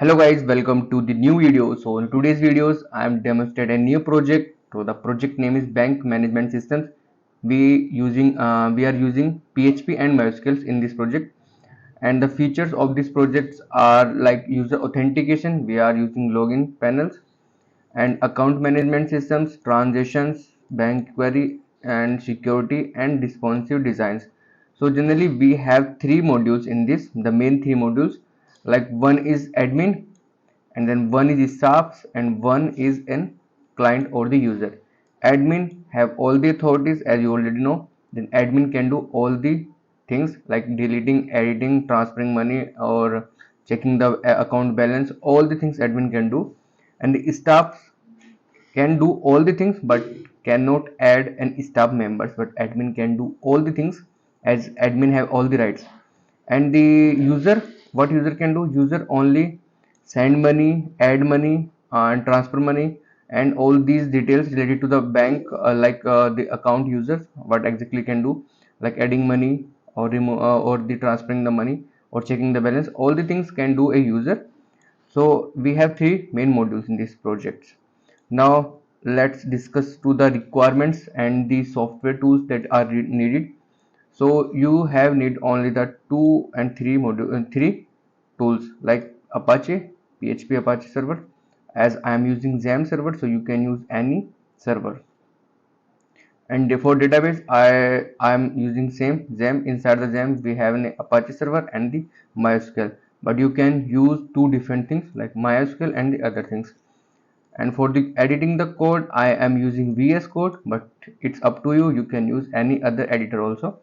Hello guys, welcome to the new video. So in today's videos, I am demonstrating a new project. So the project name is Bank Management Systems. We are using PHP and MySQL in this project, and the features of these projects are like user authentication. We are using login panels and account management systems, transactions, bank query, and security and responsive designs. So generally we have three modules in this, the main three modules, like one is admin, and then one is staffs, and one is an client or the user. Admin have all the authorities, as you already know. Then admin can do all the things like deleting, editing, transferring money, or checking the account balance. All the things admin can do. And the staffs can do all the things but cannot add an staff members, but admin can do all the things as admin have all the rights. And the user, what user can do, user only send money, add money, and transfer money, and all these details related to the bank, the account users what exactly can do, like adding money or remove or the transferring the money or checking the balance, all the things can do a user. So we have three main modules in this project. Now let's discuss to the requirements and the software tools that are needed. So you have need only the two and three module three tools like Apache, PHP Apache server. As I am using XAMPP server, so you can use any server. And for database, I am using same XAMPP. Inside the XAMPP we have an Apache server and the MySQL, but you can use two different things like MySQL and the other things. And for the editing the code, I am using VS Code, but it's up to you, you can use any other editor also.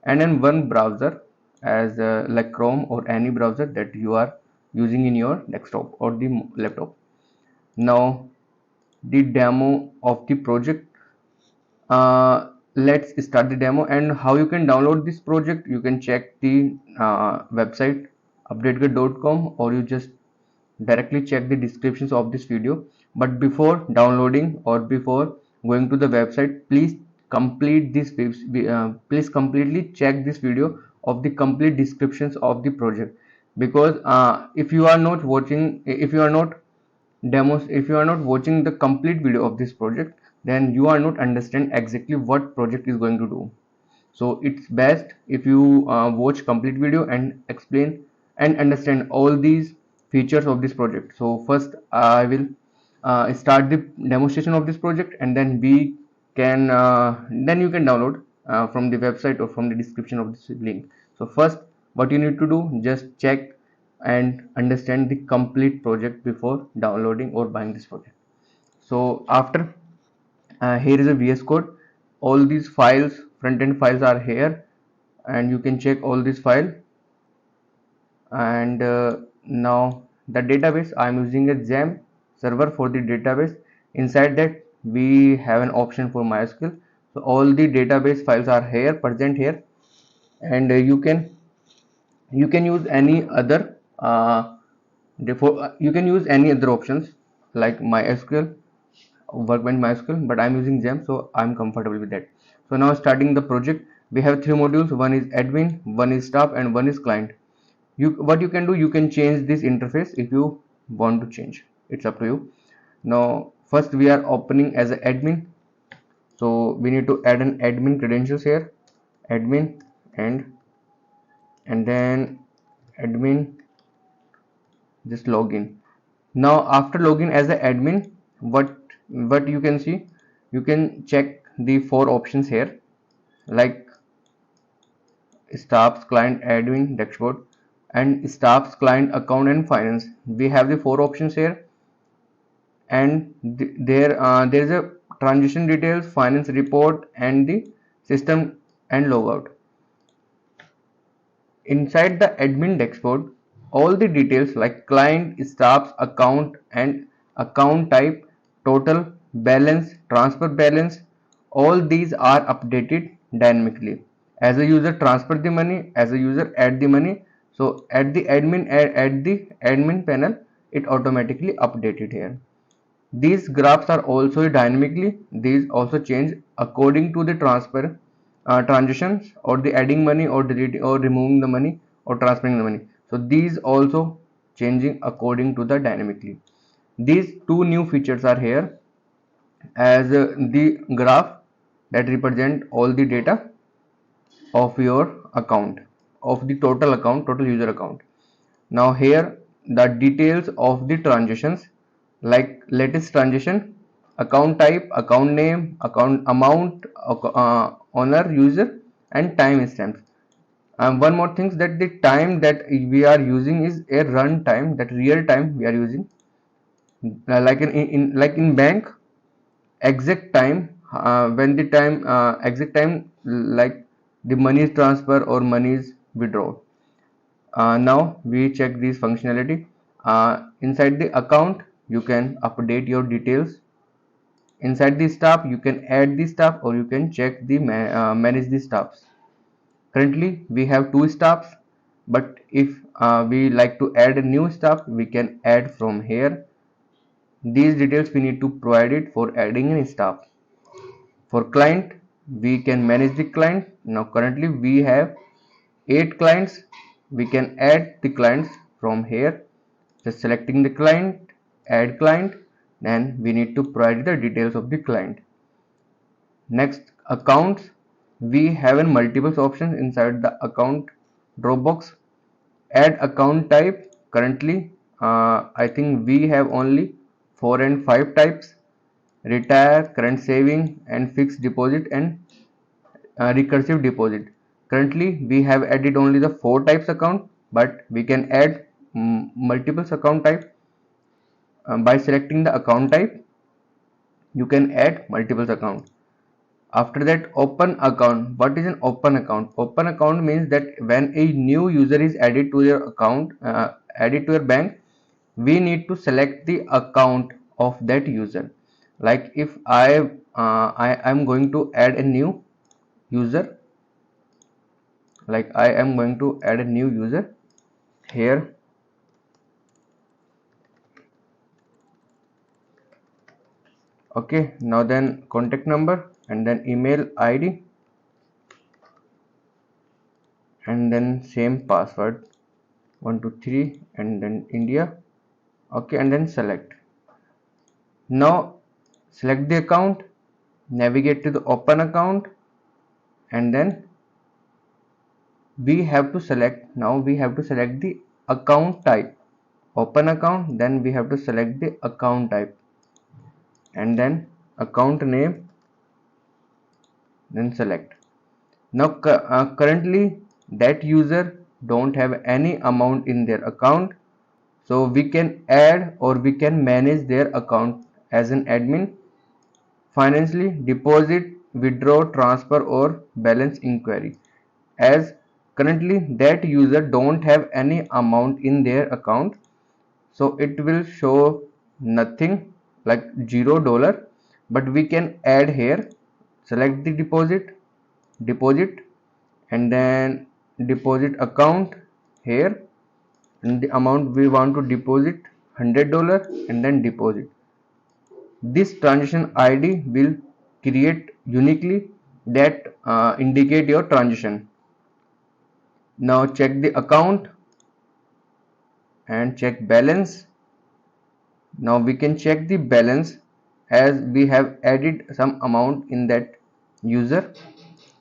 And then one browser, as like Chrome or any browser that you are using in your desktop or the laptop. Now the demo of the project. Let's start the demo. And how you can download this project, you can check the website updateguide.com, or you just directly check the descriptions of this video. But before downloading or before going to the website, please complete this please completely check this video of the complete descriptions of the project, because if you are not watching, if you are not demos, if you are not watching the complete video of this project, then you are not understand exactly what project is going to do. So it's best if you watch complete video and explain and understand all these features of this project. So first I will start the demonstration of this project, and then we can then you can download from the website or from the description of this link. So first, what you need to do, just check and understand the complete project before downloading or buying this project. So after, here is a VS Code. All these files, front-end files are here, and you can check all this file. And now the database, I am using a XAMPP server for the database. Inside that we have an option for MySQL. So all the database files are here, present here, and you can use any other you can use any other options like MySQL, Workbench MySQL, but I'm using XAMPP, so I'm comfortable with that. So now starting the project, we have three modules. One is admin, one is staff, and one is client. What you can do, you can change this interface if you want to change. It's up to you. Now first we are opening as an admin, so we need to add an admin credentials here, admin, and then admin, just login. Now after login as an admin, what you can see, you can check the four options here, like staffs, client, admin, dashboard, and staffs, client, account, and finance. We have the four options here, and there is a transaction details, finance report, and the system and logout. Inside the admin dashboard, all the details like client, staffs, account, and account type, total, balance, transfer balance, all these are updated dynamically. As a user transfer the money, as a user add the money, so at the admin panel, it automatically updated here. These graphs are also dynamically, these also change according to the transfer transactions, or the adding money or deleting or removing the money or transferring the money. So these also changing according to the dynamically. These two new features are here as the graph that represent all the data of your account, of the total account, total user account. Now here the details of the transactions, like latest transaction, account type, account name, account amount, owner, user, and time stamps. One more thing, that the time that we are using is a run time, that real time we are using. Like in bank, exact time, when the time exact time, like the money is transfer or money is withdraw. Now we check this functionality. Inside the account you can update your details. Inside the staff you can add the staff, or you can check the manage the staffs. Currently we have two staffs, but if we like to add a new staff, we can add from here. These details we need to provide it for adding a staff. For client, we can manage the client. Now currently we have 8 clients. We can add the clients from here, just selecting the client, add client, then we need to provide the details of the client. Next, accounts. We have in multiple options inside the account drop box. Add account type. Currently I think we have only 4 and 5 types: retire, current saving, and fixed deposit, and recursive deposit. Currently we have added only the 4 types account, but we can add multiple account type. By selecting the account type, you can add multiple account. After that, open account. What is an open account? Open account means that when a new user is added to your account, added to your bank, we need to select the account of that user. Like if I am going to add a new user, like I am going to add a new user here. Okay, now then contact number, and then email ID, and then same password 123, and then India. Okay, and then select. Now select the account, navigate to the open account, and then we have to select, now we have to select the account type. Open account, then we have to select the account type, and then account name, then select. Now currently that user don't have any amount in their account, so we can add or we can manage their account as an admin. Financially, deposit, withdraw, transfer, or balance inquiry. As currently that user don't have any amount in their account, so it will show nothing, like $0. But we can add here, select the deposit, and then deposit account here, and the amount we want to deposit $100, and then deposit. This transaction ID will create uniquely that indicate your transaction. Now check the account and check balance. Now we can check the balance as we have added some amount in that user.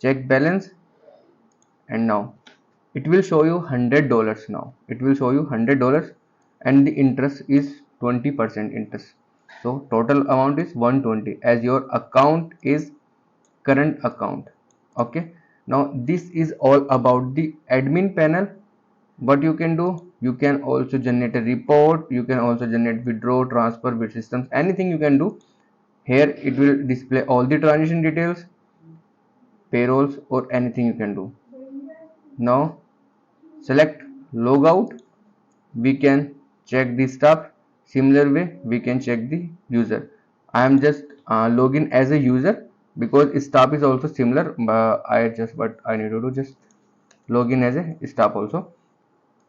Check balance, and now it will show you $100. Now it will show you $100, and the interest is 20% interest. So total amount is 120, as your account is current account. Okay, now this is all about the admin panel. What you can do, you can also generate a report, you can also generate withdraw, transfer, bit systems, anything you can do. Here it will display all the transaction details, payrolls, or anything you can do. Now select logout, we can check the stuff. Similar way we can check the user. I am just login as a user because staff is also similar, but I need to do just login as a staff also,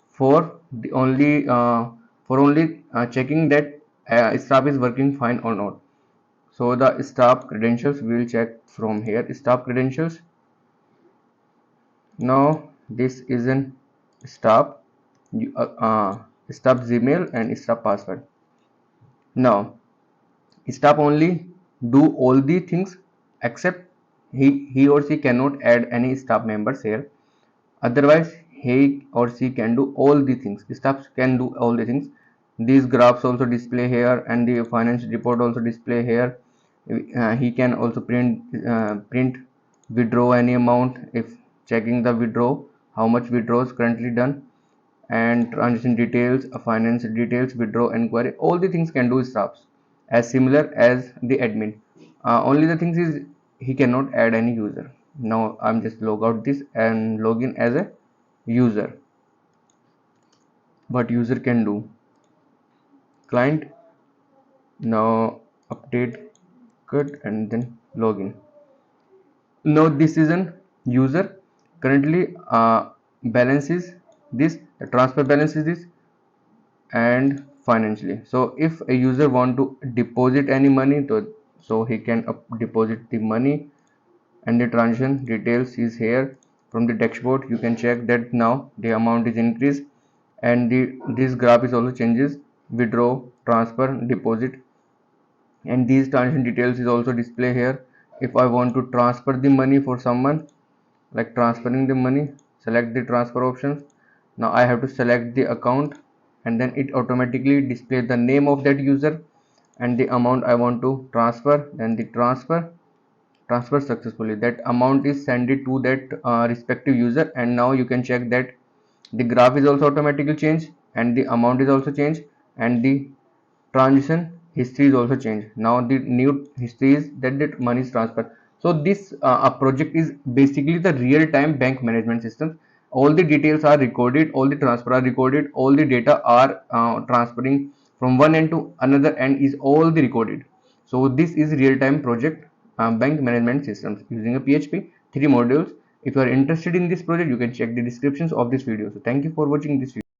for the only checking that staff is working fine or not. So the staff credentials we will check from here, staff credentials. Now this is an staff stop Gmail and stop password. Now stop only do all the things except he or she cannot add any staff members here. Otherwise he or she can do all the things. Staff can do all the things. These graphs also display here and the finance report also display here. He can also print withdraw any amount if checking the withdraw, how much withdraws currently done, and transaction details, finance details, withdraw inquiry. All the things can do staffs as similar as the admin. Only the things is he cannot add any user. Now I'm just log out this and log in as a user. What user can do? Client. Now update cut and then login. Now this is an user. Currently balance is this, the transfer balance is this, and financially. So if a user want to deposit any money, so he can deposit the money, and the transaction details is here. From the dashboard you can check that now the amount is increased, and this graph is also changes, withdraw, transfer, deposit, and these transaction details is also display here. If I want to transfer the money for someone, like transferring the money, select the transfer options. Now I have to select the account, and then it automatically displays the name of that user and the amount I want to transfer. Then the transfer successfully, that amount is sent to that respective user. And now you can check that the graph is also automatically changed, and the amount is also changed, and the transaction history is also changed. Now the new history is that money is transferred. So this a project is basically the real-time bank management system. All the details are recorded, all the transfer are recorded, all the data are transferring from one end to another end is all the recorded. So this is real-time project bank management systems using a PHP 3 modules. If you are interested in this project, you can check the descriptions of this video. So thank you for watching this video.